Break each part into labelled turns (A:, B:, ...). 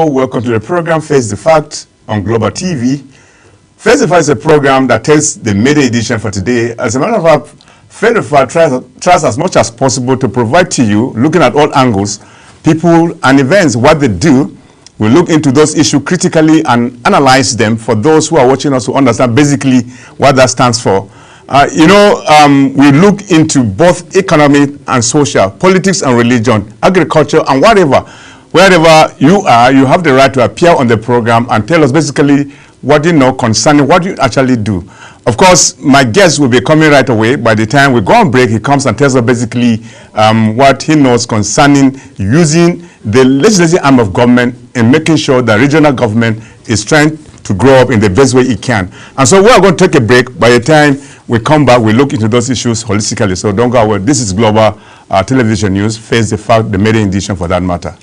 A: Hello, welcome to the program Face the Fact on Global TV. Face the Fact is a program that takes the media edition for today. As a matter of fact, Face the Fact tries as much as possible to provide to you, looking at all angles, people and events, what they do. We look into those issues critically and analyze them for those who are watching us to understand basically what that stands for. We look into both economic and social, politics and religion, agriculture and whatever. Wherever you are, you have the right to appear on the program and tell us basically what you know concerning what you actually do. Of course, my guest will be coming right away. By the time we go on break, he comes and tells us basically what he knows concerning using the legislative arm of government in making sure that regional government is trying to grow up in the best way it can. And so we are going to take a break. By the time we come back, we look into those issues holistically. So don't go away. This is Global Television News, Face the Fact, the media edition for that matter.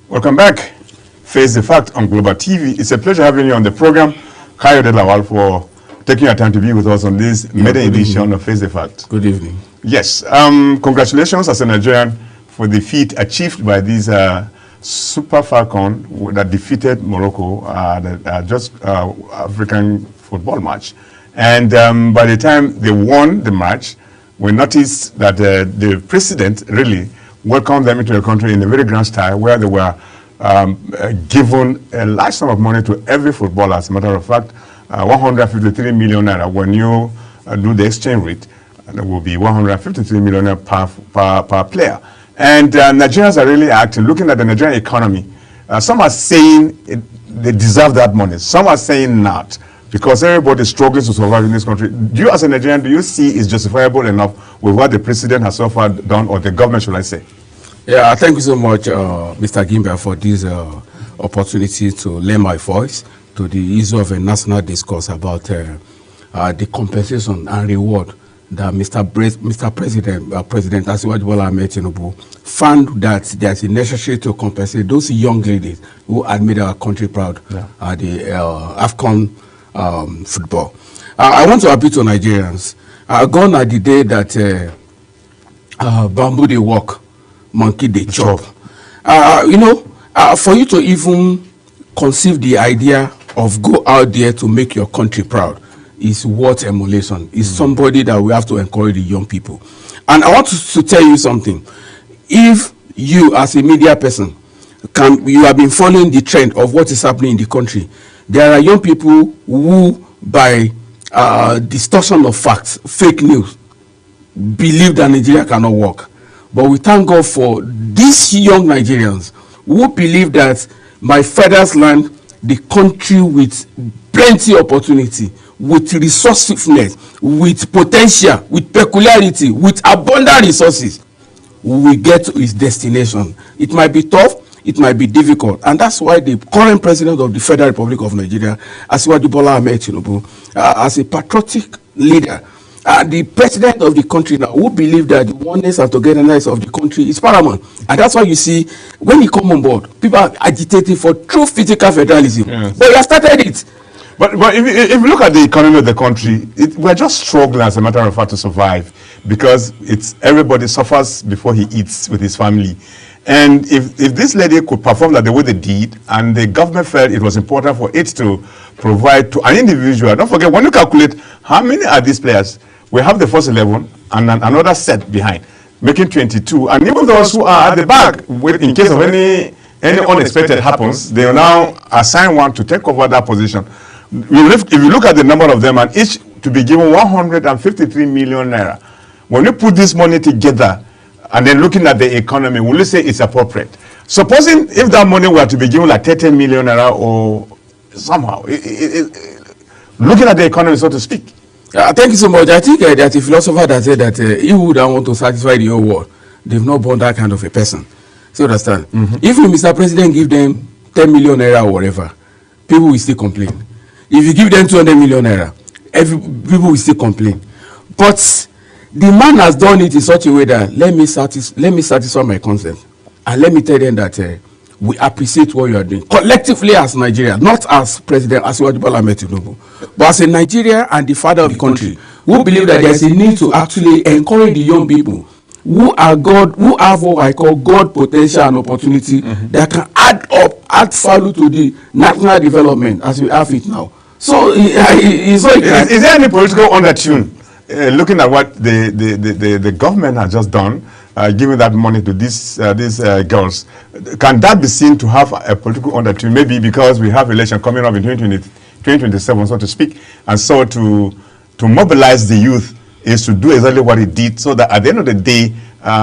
A: Welcome back. Face the Fact on Global TV. It's a pleasure having you on the program. Kayode Lawal for taking your time to be with us on this maiden edition of Face the Fact. Good evening. Yes. Congratulations as a Nigerian for the feat achieved by this Super Falcon that defeated Morocco just African football match. And by the time they won the match, we noticed that the president really welcomed them into the country in a very grand style, where they were given a large sum of money to every footballer. As a matter of fact, 153 million naira. When you do the exchange rate, it will be 153 million naira per player. And Nigerians are really acting, looking at the Nigerian economy. Some are saying they deserve that money. Some are saying not, because everybody is struggling to survive in this country. Do you, as a Nigerian, do you see it's justifiable enough with what the president has so far done, or the government, should I say?
B: Yeah, thank you so much, Mr. Gimba, for this opportunity to lend my voice to the issue of a national discourse about the compensation and reward that Mr. President Asiwaju Bola Ahmed Tinubu found that there's a necessary to compensate those young ladies who had made our country proud at the AFCON football. I want to appeal to Nigerians. Gone are the day that bamboo they walk, monkey they chop. For you to even conceive the idea of go out there to make your country proud is worth emulation. Is somebody that we have to encourage the young people. And I want to tell you something. If you as a media person you have been following the trend of what is happening in the country, there are young people who by distortion of facts, fake news, believe that Nigeria cannot work. But we thank God for these young Nigerians who believe that my father's land, the country with plenty opportunity, with resourcefulness, with potential, with peculiarity, with abundant resources, we get to its destination. It might be tough, it might be difficult, and that's why the current president of the Federal Republic of Nigeria, Asiwaju Bola Ahmed Tinubu, as a patriotic leader, the president of the country now, who believe that the oneness and togetherness of the country is paramount. And that's why you see, when he come on board, people are agitating for true physical federalism. Yes. But he has started it.
A: But if you look at the economy of the country, we're just struggling, as a matter of fact, to survive, because everybody suffers before he eats with his family. And if this lady could perform that the way they did, and the government felt it was important for it to provide to an individual, don't forget, when you calculate how many are these players, we have the first 11 and another set behind, making 22. And even those who are at the back, in case of any unexpected happens, they will now assign one to take over that position. If you look at the number of them, and each to be given 153 million naira, when you put this money together and then looking at the economy, will you say it's appropriate? Supposing if that money were to be given like 30 million naira or somehow, looking at the economy, so to speak.
B: Thank you so much. I think there's a philosopher that said that he who don't want to satisfy the whole world, they've not born that kind of a person. So you understand? If Mr. President give them 10 million naira or whatever, people will still complain. If you give them 200 million naira, people will still complain. But the man has done it in such a way that let me satisfy my consent, and let me tell them that we appreciate what you are doing collectively as Nigeria, not as President Asiwaju Bola Ahmed Tinubu, but as a Nigeria and the father of the country, who believe that there is a need to actually encourage the young people who have what I call God potential and opportunity that can add value to the national development as we have it now. So is
A: there any political undertone looking at what the government has just done, giving that money to these girls? Can that be seen to have a political undertone? Maybe because we have election coming up in 2027, so to speak, and so to mobilize the youth is to do exactly what it did, so that at the end of the day,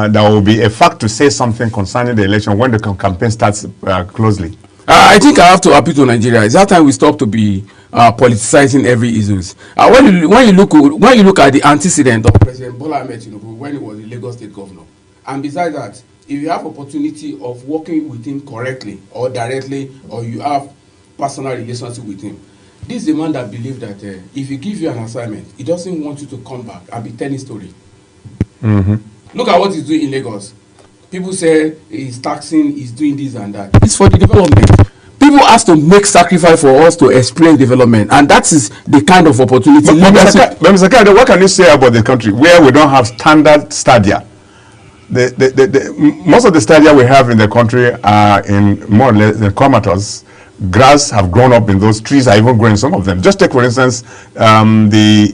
A: there will be a fact to say something concerning the election when the campaign starts closely.
B: I think I have to appeal to Nigeria. It's that time we stop to be politicizing every issues. When you look at the antecedent of President Bola Ahmed Tinubu when he was the Lagos State Governor, and besides that, if you have opportunity of working with him correctly or directly, or you have personal relationship with him, this is the man that believes that if he gives you an assignment, he doesn't want you to come back and be telling story. Look at what he's doing in Lagos. People say he's taxing, he's doing this and that. It's for the development. People have to make sacrifice for us to explain development, and that is the kind of opportunity.
A: But Mr. Kade, what can you say about the country where we don't have standard stadia? Most of the stadia we have in the country are in more or less the comatose. Grass have grown up in those trees, are even growing, some of them. Just take, for instance, the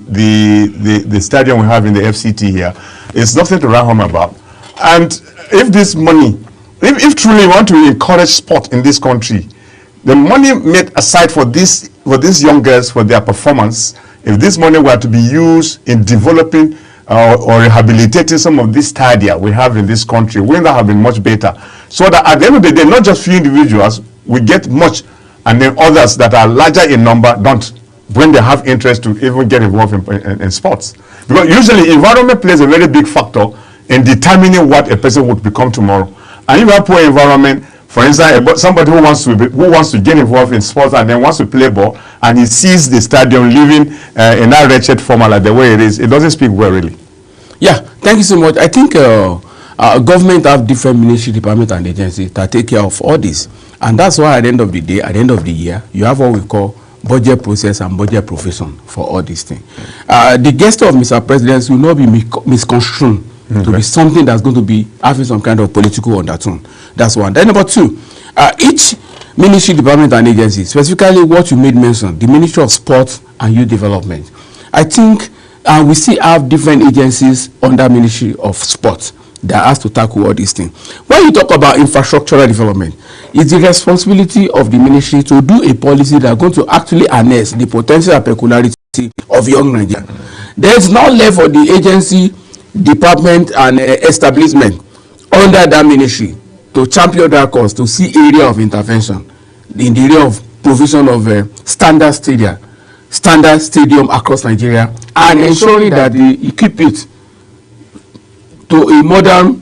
A: stadium we have in the FCT here. It's nothing to write home about. And if this money, if truly we want to encourage sport in this country, the money made aside for these young girls, for their performance, if this money were to be used in developing or rehabilitating some of these stadia we have in this country, wouldn't that have been much better? So that at the end of the day, not just few individuals, we get much, and then others that are larger in number don't, when they have interest to even get involved in sports. Because usually environment plays a very big factor in determining what a person would become tomorrow. And if you have poor environment, For instance, somebody who wants to get involved in sports and then wants to play ball, and he sees the stadium living in that wretched format like the way it is, it doesn't speak well, really.
B: Yeah, thank you so much. I think government have different ministry, department, and agencies that take care of all this, and that's why at the end of the day, at the end of the year, you have what we call budget process and budget provision for all these things. The gesture of Mr. President will not be misconstrued to be something that's going to be having some kind of political undertone. That's one. Then number two, each ministry, department, and agency, specifically what you made mention, the Ministry of Sport and Youth Development, I think we still have different agencies under Ministry of Sport that has to tackle all these things. When you talk about infrastructural development, it's the responsibility of the ministry to do a policy that is going to actually harness the potential and peculiarity of young Nigeria. There is now left for the agency, department, and establishment under that ministry to champion that cause, to see area of intervention in the area of provision of standard stadium across Nigeria, and ensuring that they equip it to a modern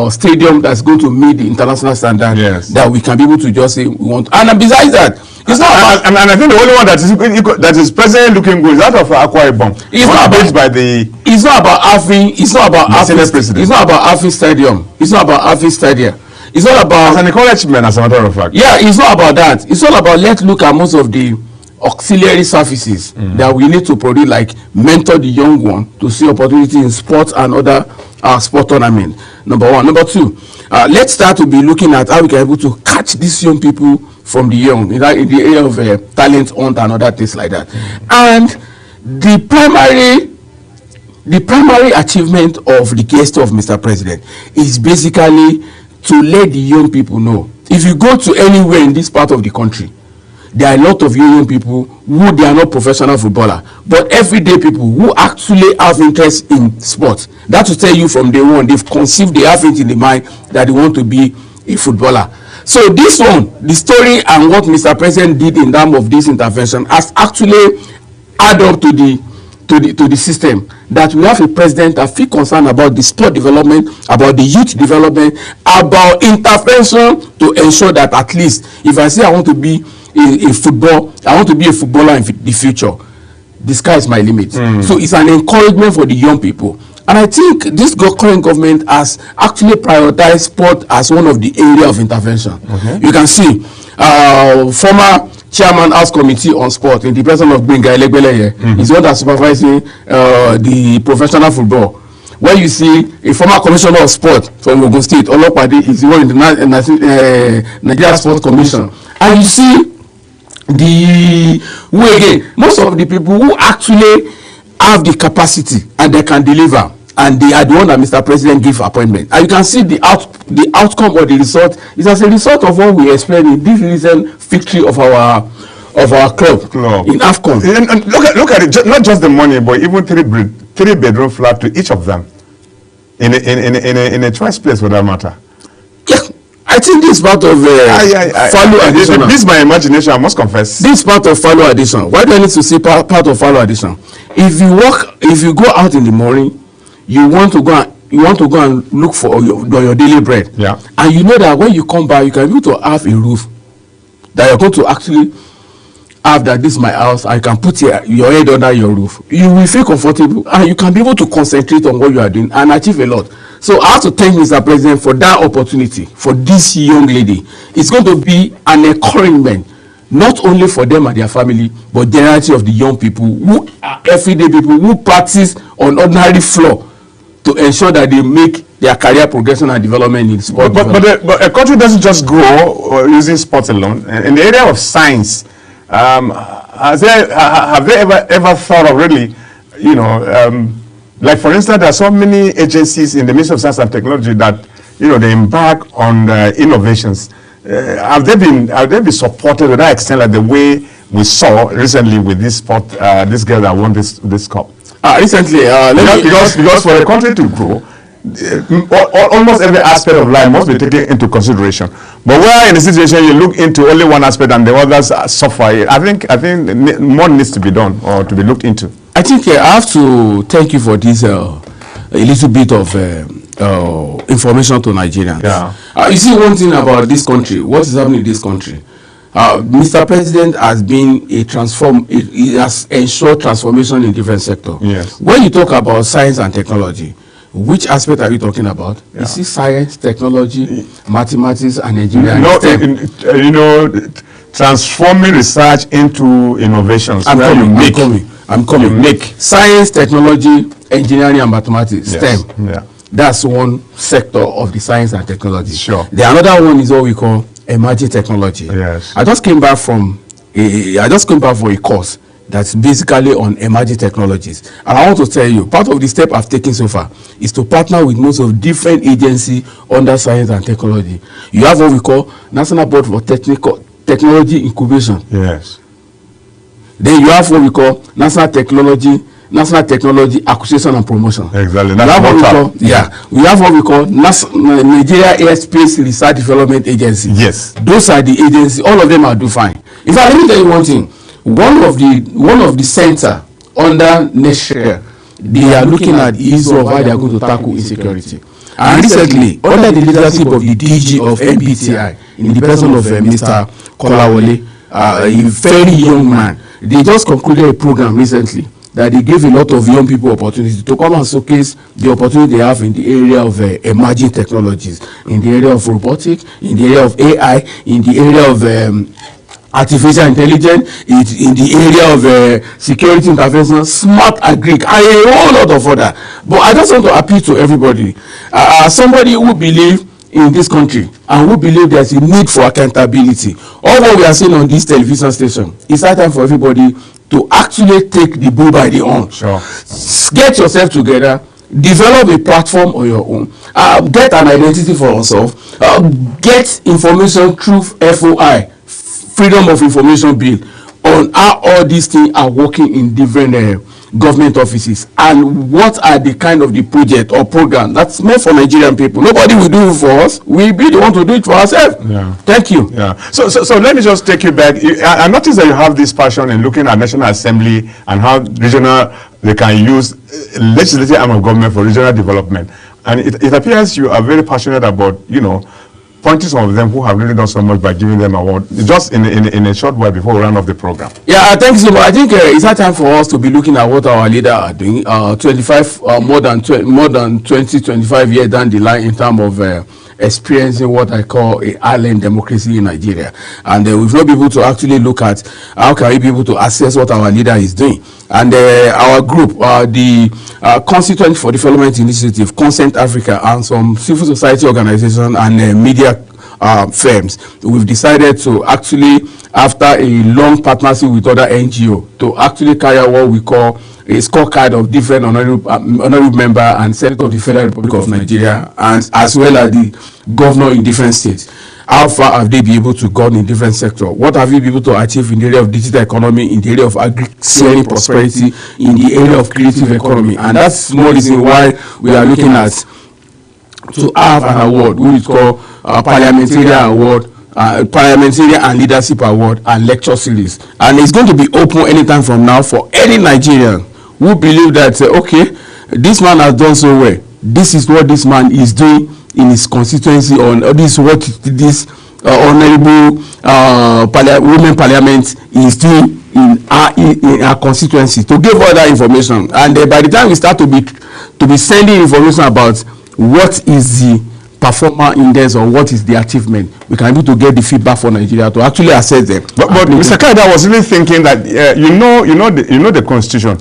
B: stadium that's going to meet the international standard. Yes. That we can be able to just say we want. And besides that, it's not about,
A: and I think the only one that is presently looking good is that of Akwa Ibom.
B: It's not about
A: by the.
B: It's not about having. It's not about having. It's not about having stadium. It's not about having stadium. It's not about.
A: As an encouragement, as a matter of fact.
B: Yeah, it's not about that. It's all about let's look at most of the auxiliary services that we need to produce, like mentor the young one to see opportunity in sports and other sport tournament. Number one. Number two, let's start to be looking at how we can be able to catch these young people from the young in the area of talent hunt and other things like that. And the primary achievement of the gesture of Mr. President is basically to let the young people know. If you go to anywhere in this part of the country, there are a lot of young people who they are not professional footballer, but everyday people who actually have interest in sports. That will tell you from day one, they've conceived, they have it in the mind that they want to be a footballer. So this one, the story and what Mr. President did in terms of this intervention has actually added up to the system, that we have a president that feel concerned about the sport development, about the youth development, about intervention to ensure that at least if I say I want to be a footballer in the future, the sky is my limit. So it's an encouragement for the young people. And I think this current government has actually prioritized sport as one of the area of intervention. You can see former chairman House Committee on Sport in the person of Gbenga Elegbeleye is one that's supervising the professional football. When you see a former commissioner of sport from Ogun State, Olopade, is the one in the Nigeria Sports Commission. And you see most of the people who actually have the capacity and they can deliver, and they are the one that Mr. President give appointment. And you can see the outcome or the result is as a result of what we explained in this recent victory of our club in AFCON.
A: And look at it, not just the money, but even three bedroom flat to each of them in a choice place for that matter.
B: Yeah. I think this is part of value addition.
A: This is my imagination, I must confess.
B: This is part of value addition. Why do I need to say part of value addition? If you go out in the morning, you want to go and look for your daily bread. Yeah. And you know that when you come back, you can be able to have a roof that you're going to actually have, that this is my house, I can put your head under your roof. You will feel comfortable and you can be able to concentrate on what you are doing and achieve a lot. So I have to thank Mr. President for that opportunity for this young lady. It's going to be an encouragement, not only for them and their family, but generally of the young people who are everyday people who practice on ordinary floor to ensure that they make their career progression and development in sport.
A: But a country doesn't just grow using sports alone. In the area of science, have they ever thought of really, like for instance, there are so many agencies in the Ministry of Science and Technology that they embark on innovations. Have they been supported to that extent, like the way we saw recently with this this girl that won this cup?
B: Recently,
A: because for a country to grow, almost every aspect of life must be taken into consideration. But where in the situation you look into only one aspect and the others suffer, I think more needs to be done or to be looked into.
B: I think I have to thank you for this a little bit of information to Nigerians.
A: Yeah.
B: You see, one thing about this country, what is happening in this country, Mr. President has been he has ensured transformation in different sectors.
A: Yes.
B: When you talk about science and technology, which aspect are you talking about?
A: Yeah.
B: You see science, technology, mathematics, and engineering.
A: Transforming research into innovations.
B: I'm coming.
A: You make.
B: Science, technology, engineering, and mathematics,
A: Yes.
B: STEM.
A: Yeah.
B: That's one sector of the science and technology.
A: Sure.
B: The another one is what we call emerging technology.
A: Yes.
B: I just came back for a course that's basically on emerging technologies. And I want to tell you, part of the step I've taken so far is to partner with most of different agencies under science and technology. You have what we call National Board for Technology Incubation.
A: Yes.
B: Then you have what we call National Technology Acquisition and Promotion.
A: Exactly.
B: We have what we call Nigeria Airspace Research Development Agency.
A: Yes.
B: Those are the agencies. All of them are do fine. In fact, let me tell you one thing. One of the center under NESHRE, they are looking at the issue of how they are going to tackle insecurity. And recently, under the leadership of the DG of MBTI, in the person of Mr. Kolawole, a very young man, they just concluded a program recently that they gave a lot of young people opportunity to come and showcase the opportunity they have in the area of emerging technologies, in the area of robotics, in the area of AI, in the area of artificial intelligence, in the area of security intervention, smart agri, and a whole lot of other. But I just want to appeal to everybody. Somebody who believe in this country and who believe there's a need for accountability. All what we are seeing on this television station, it's that time for everybody to actually take the bull by the horn.
A: Sure.
B: Get yourself together, develop a platform on your own, get an identity for yourself, get information through FOI, Freedom of Information Bill, on how all these things are working in different government offices, and what are the kind of the project or program that's meant for Nigerian people. Nobody will do it for us. We be the one to do it for ourselves.
A: Yeah.
B: Thank you.
A: Yeah. So let me just take you back. I noticed that you have this passion in looking at National Assembly and how regional they can use legislative arm of government for regional development. And it appears you are very passionate about, pointing some of them who have really done so much by giving them award. Just in a short while before we run off the program.
B: Yeah, thank you so much. I think it's that time for us to be looking at what our leaders are doing. 25 years down the line in terms of experiencing what I call a island democracy in Nigeria, and we've not been able to actually look at how can we be able to assess what our leader is doing. And our group, the Constituent for Development Initiative, Consent Africa, and some civil society organizations and media firms, we've decided to actually, after a long partnership with other NGO, to actually carry out what we call a scorecard of different honorable member and senator of the Federal Republic of Nigeria, and as well as the governor in different states. How far have they been able to go in different sectors? What have you been able to achieve in the area of digital economy, in the area of agri-sharing prosperity, in the area of creative economy? And that's more reason why we are looking at to have an award, which is called Parliamentarian Award, Parliamentarian and Leadership Award and Lecture Series. And it's going to be open anytime from now for any Nigerian who believe that, okay, this man has done so well. This is what this man is doing in his constituency, or this is what this honorable women parliament is doing in our constituency, to give all that information. And by the time we start to be sending information about what is the performer index or what is the achievement, we can be able to get the feedback for Nigeria to actually assess them.
A: But Mr. Kaida, I was really thinking that the Constitution.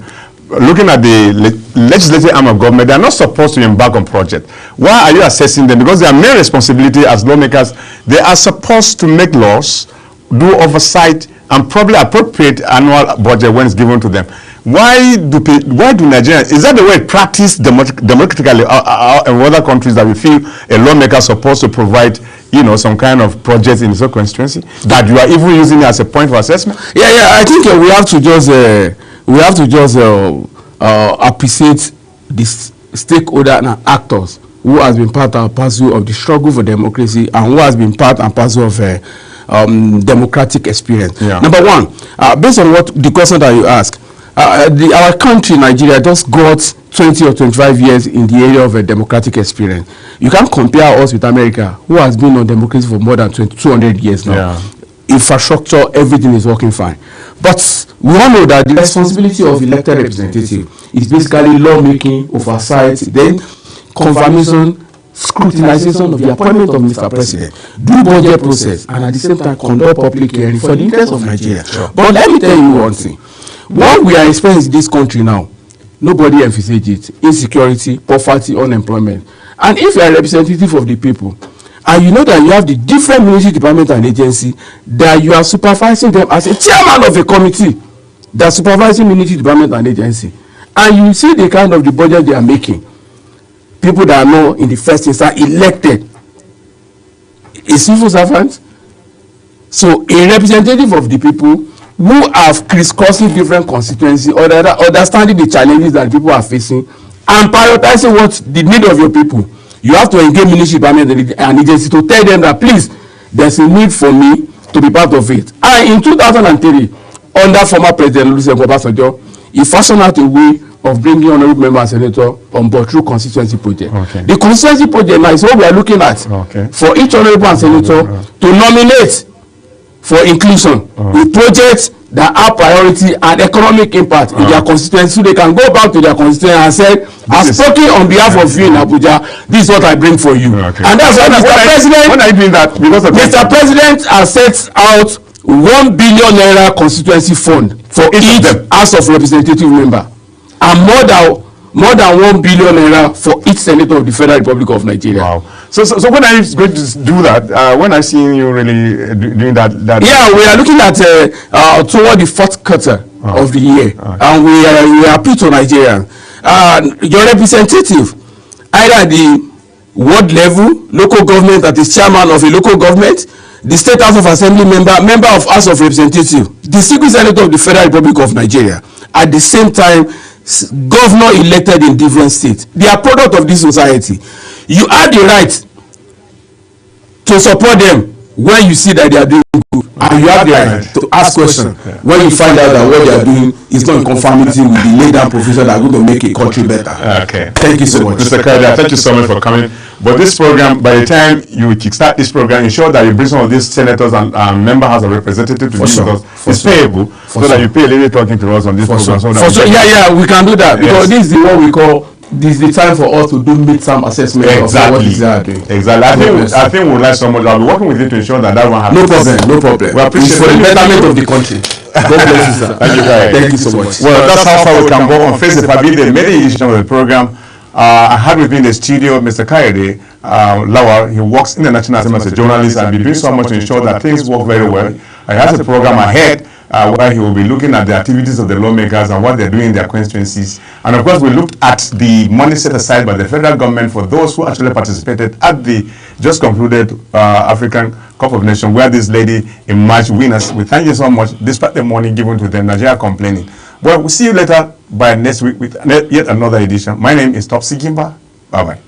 A: Looking at the legislative arm of government, they are not supposed to embark on projects. Why are you assessing them? Because their main responsibility as lawmakers, they are supposed to make laws, do oversight, and probably appropriate annual budget when it's given to them. Why do Nigerians, is that the way it's practiced democratically in other countries, that we feel a lawmaker is supposed to provide some kind of project in his own constituency, that you are even using it as a point of assessment?
B: Yeah, I think we have to just appreciate the stakeholder and actors who has been part and parcel of the struggle for democracy, and who has been part and parcel of democratic experience. Yeah. Number one, based on what the question that you ask, our country, Nigeria, just got 20 or 25 years in the area of a democratic experience. You can't compare us with America, who has been on democracy for more than 200 years now.
A: Yeah.
B: Infrastructure, everything is working fine. But we all know that the responsibility of elected representative is basically lawmaking, oversight, then confirmation, scrutinization of the appointment of Mr. President, do budget process, and at the same time conduct public hearing for the interest of Nigeria. Sure. But let me tell you one thing. What we are experiencing in this country now, nobody envisages it. Insecurity, poverty, unemployment. And if you are a representative of the people, and you know that you have the different ministry, department, and agency, that you are supervising them as a chairman of a committee that supervising ministry, department, and agency, and you see the kind of the budget they are making, people that are not in the first instance elected, a civil servant, so a representative of the people who have crisscrossing different constituencies or understanding the challenges that people are facing and prioritizing what the need of your people. You have to engage ministry, department, and agency to tell them that please, there's a need for me to be part of it. And in 2003, under former President Olusegun Obasanjo, he fashioned out a way of bringing honorable member and senator on board through constituency project. Okay. The constituency project now is what we are looking at for each honorable and senator to nominate for inclusion with projects that have priority and economic impact in their constituency, so they can go back to their constituency and say, I've spoken on behalf of you in Abuja, this is what I bring for you. And that's why Mr. President,
A: when are you doing that? Because of
B: Mr. President has set out 1 billion naira constituency fund for each House of Representative member, and more than 1 billion naira for each senator of the Federal Republic of Nigeria.
A: Wow. So when are you going to do that? When are seeing you really doing that?
B: Yeah, we are looking at toward the fourth quarter of the year, and we appeal to Nigerians. Your representative, either the ward level, local government that is chairman of a local government, the State House of Assembly member of House of Representatives, the Single Senator of the Federal Republic of Nigeria, at the same time, governor elected in different states. They are product of this society. You have the right to support them when you see that they are doing good, and you have the right to ask questions when you find out that what they are doing is not in conformity with the laid down profession that are going to make a country better.
A: Okay.
B: Thank you so much.
A: Mr. Kayode, thank you so much for coming. But this program, by the time you kickstart this program, ensure that you bring some of these senators and members of representatives to you, because it's payable, so that you pay a little talking to us on this program.
B: Yeah, we can do that, because this is what we call, this is the time for us to do midterm assessment of what is there doing.
A: Exactly. I think we would like someone. I'll be working with you to ensure that one happens.
B: No problem.
A: We appreciate
B: it for the betterment of the country. God bless you, sir. Thank you so much.
A: Well, that's how far we can go on Face the Family, the main edition of the program. I had with me in the studio Mr. Kayode Lawal. He works in the National Assembly as a journalist and be doing so much to ensure that things work very well. He has a program ahead where he will be looking at the activities of the lawmakers and what they're doing in their constituencies. And of course, we looked at the money set aside by the federal government for those who actually participated at the just concluded African Cup of Nations, where this lady emerged winners. We thank you so much, despite the money given to them. Nigeria complaining. Well, we'll see you later by next week with yet another edition. My name is Topsy Kimba. Bye-bye.